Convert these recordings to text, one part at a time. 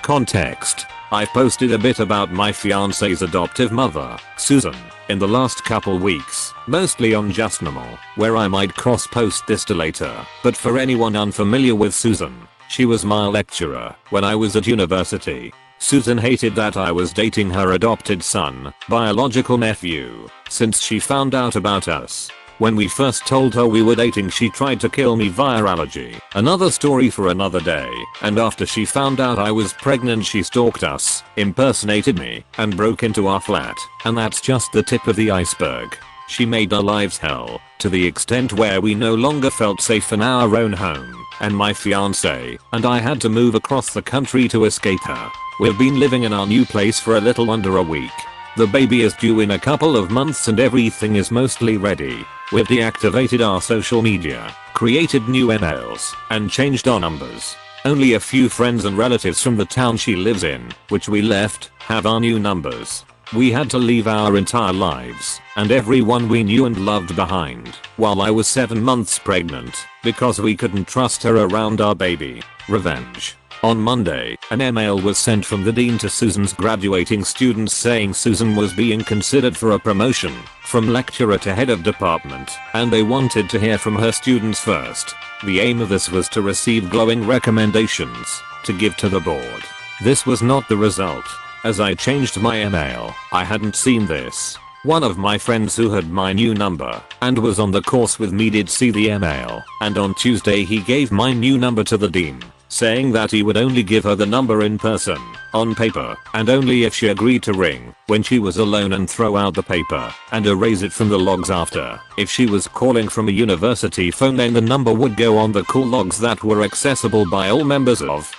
Context: I've posted a bit about my fiance's adoptive mother, Susan, in the last couple weeks, mostly on Just Normal, where I might cross-post this to later, but for anyone unfamiliar with Susan, she was my lecturer when I was at university. Susan hated that I was dating her adopted son, biological nephew, since she found out about us. When we first told her we were dating, she tried to kill me via allergy. Another story for another day. And after she found out I was pregnant, she stalked us, impersonated me, and broke into our flat. And that's just the tip of the iceberg. She made our lives hell, to the extent where we no longer felt safe in our own home, and my fiance and I had to move across the country to escape her. We've been living in our new place for a little under a week. The baby is due in a couple of months and everything is mostly ready. We've deactivated our social media, created new emails, and changed our numbers. Only a few friends and relatives from the town she lives in, which we left, have our new numbers. We had to leave our entire lives, and everyone we knew and loved behind, while I was 7 months pregnant, because we couldn't trust her around our baby. Revenge. On Monday, an email was sent from the dean to Susan's graduating students saying Susan was being considered for a promotion from lecturer to head of department, and they wanted to hear from her students first. The aim of this was to receive glowing recommendations to give to the board. This was not the result. As I changed my email, I hadn't seen this. One of my friends who had my new number and was on the course with me did see the email, and on Tuesday he gave my new number to the dean, saying that he would only give her the number in person, on paper, and only if she agreed to ring when she was alone and throw out the paper and erase it from the logs after. If she was calling from a university phone, then the number would go on the call logs that were accessible by all members of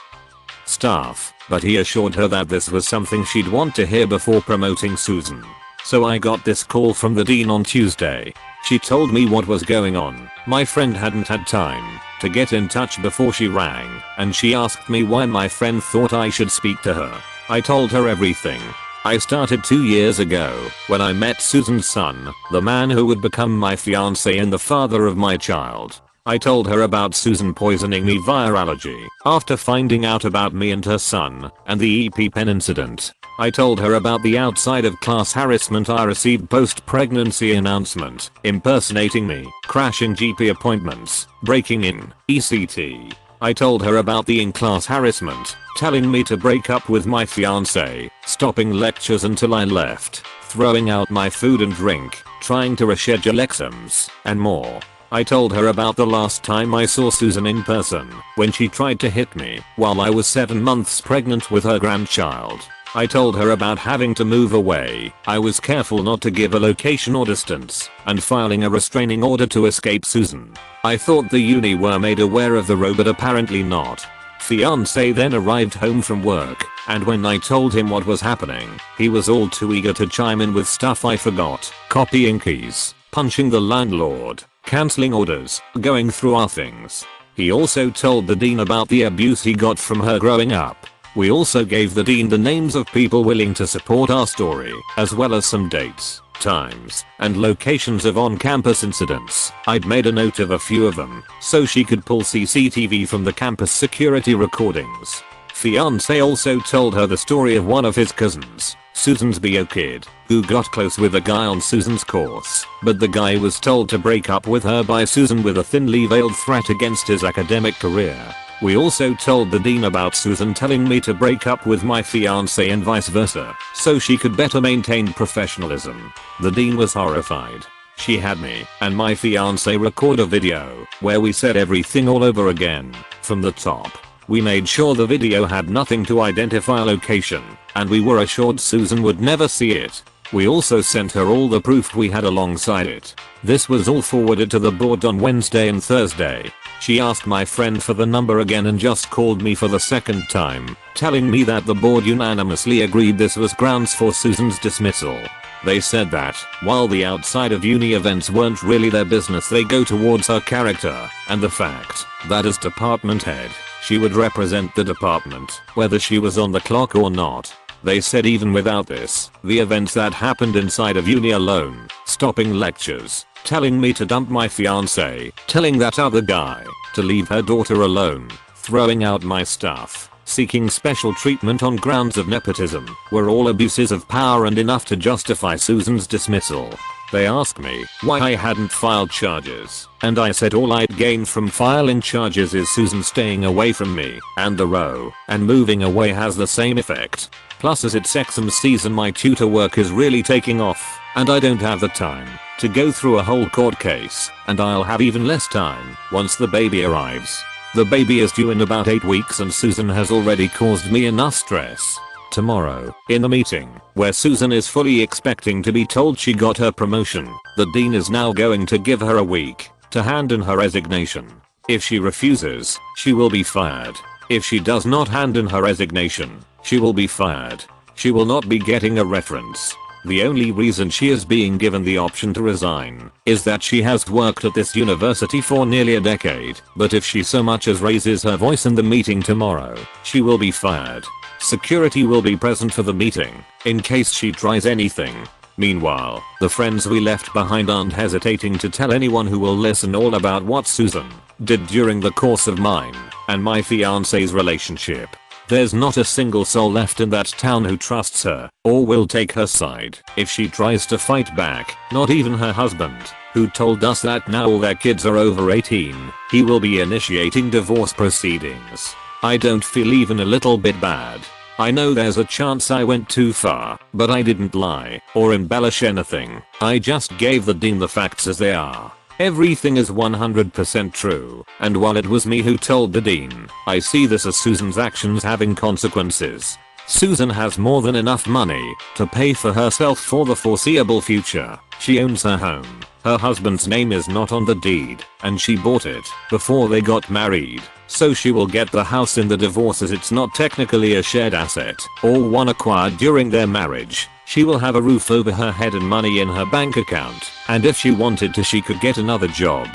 staff, but he assured her that this was something she'd want to hear before promoting Susan. So I got this call from the dean on Tuesday. She told me what was going on. My friend hadn't had time to get in touch before she rang, and she asked me why my friend thought I should speak to her. I told her everything. I started 2 years ago when I met Susan's son, the man who would become my fiance and the father of my child. I told her about Susan poisoning me via allergy after finding out about me and her son and the EpiPen incident. I told her about the outside of class harassment I received post-pregnancy announcement, impersonating me, crashing GP appointments, breaking in, ECT. I told her about the in-class harassment, telling me to break up with my fiance, stopping lectures until I left, throwing out my food and drink, trying to reschedule exams, and more. I told her about the last time I saw Susan in person, when she tried to hit me while I was 7 months pregnant with her grandchild. I told her about having to move away. I was careful not to give a location or distance, and filing a restraining order to escape Susan. I thought the uni were made aware of the row, but apparently not. Fiance then arrived home from work, and when I told him what was happening, he was all too eager to chime in with stuff I forgot, copying keys, punching the landlord, cancelling orders, going through our things. He also told the dean about the abuse he got from her growing up. We also gave the dean the names of people willing to support our story, as well as some dates, times, and locations of on-campus incidents. I'd made a note of a few of them, so she could pull CCTV from the campus security recordings. Fiance also told her the story of one of his cousins, Susan's BO kid, who got close with a guy on Susan's course, but the guy was told to break up with her by Susan with a thinly veiled threat against his academic career. We also told the dean about Susan telling me to break up with my fiance and vice versa, so she could better maintain professionalism. The dean was horrified. She had me and my fiance record a video where we said everything all over again, from the top. We made sure the video had nothing to identify a location, and we were assured Susan would never see it. We also sent her all the proof we had alongside it. This was all forwarded to the board on Wednesday and Thursday. She asked my friend for the number again and just called me for the second time, telling me that the board unanimously agreed this was grounds for Susan's dismissal. They said that, while the outside of uni events weren't really their business, they go towards her character and the fact that as department head, she would represent the department, whether she was on the clock or not. They said even without this, the events that happened inside of uni alone, stopping lectures, telling me to dump my fiance, telling that other guy to leave her daughter alone, throwing out my stuff, seeking special treatment on grounds of nepotism, were all abuses of power and enough to justify Susan's dismissal. They asked me why I hadn't filed charges, and I said all I'd gain from filing charges is Susan staying away from me and the row, and moving away has the same effect. Plus as it's exam season my tutor work is really taking off, and I don't have the time to go through a whole court case, and I'll have even less time once the baby arrives. The baby is due in about 8 weeks and Susan has already caused me enough stress. Tomorrow, in the meeting, where Susan is fully expecting to be told she got her promotion, the dean is now going to give her a week to hand in her resignation. If she refuses, she will be fired. If she does not hand in her resignation, she will be fired. She will not be getting a reference. The only reason she is being given the option to resign is that she has worked at this university for nearly a decade, but if she so much as raises her voice in the meeting tomorrow, she will be fired. Security will be present for the meeting, in case she tries anything. Meanwhile, the friends we left behind aren't hesitating to tell anyone who will listen all about what Susan did during the course of mine and my fiance's relationship. There's not a single soul left in that town who trusts her or will take her side if she tries to fight back, not even her husband, who told us that now all their kids are over 18, he will be initiating divorce proceedings. I don't feel even a little bit bad. I know there's a chance I went too far, but I didn't lie or embellish anything. I just gave the dean the facts as they are. Everything is 100% true, and while it was me who told the dean, I see this as Susan's actions having consequences. Susan has more than enough money to pay for herself for the foreseeable future. She owns her home. Her husband's name is not on the deed, and she bought it before they got married. So she will get the house in the divorce as it's not technically a shared asset or one acquired during their marriage. She will have a roof over her head and money in her bank account, and if she wanted to she could get another job.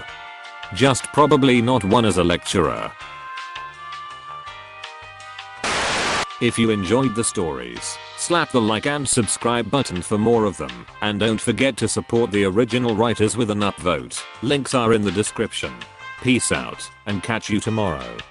Just probably not one as a lecturer. If you enjoyed the stories, slap the like and subscribe button for more of them, and don't forget to support the original writers with an upvote. Links are in the description. Peace out, and catch you tomorrow.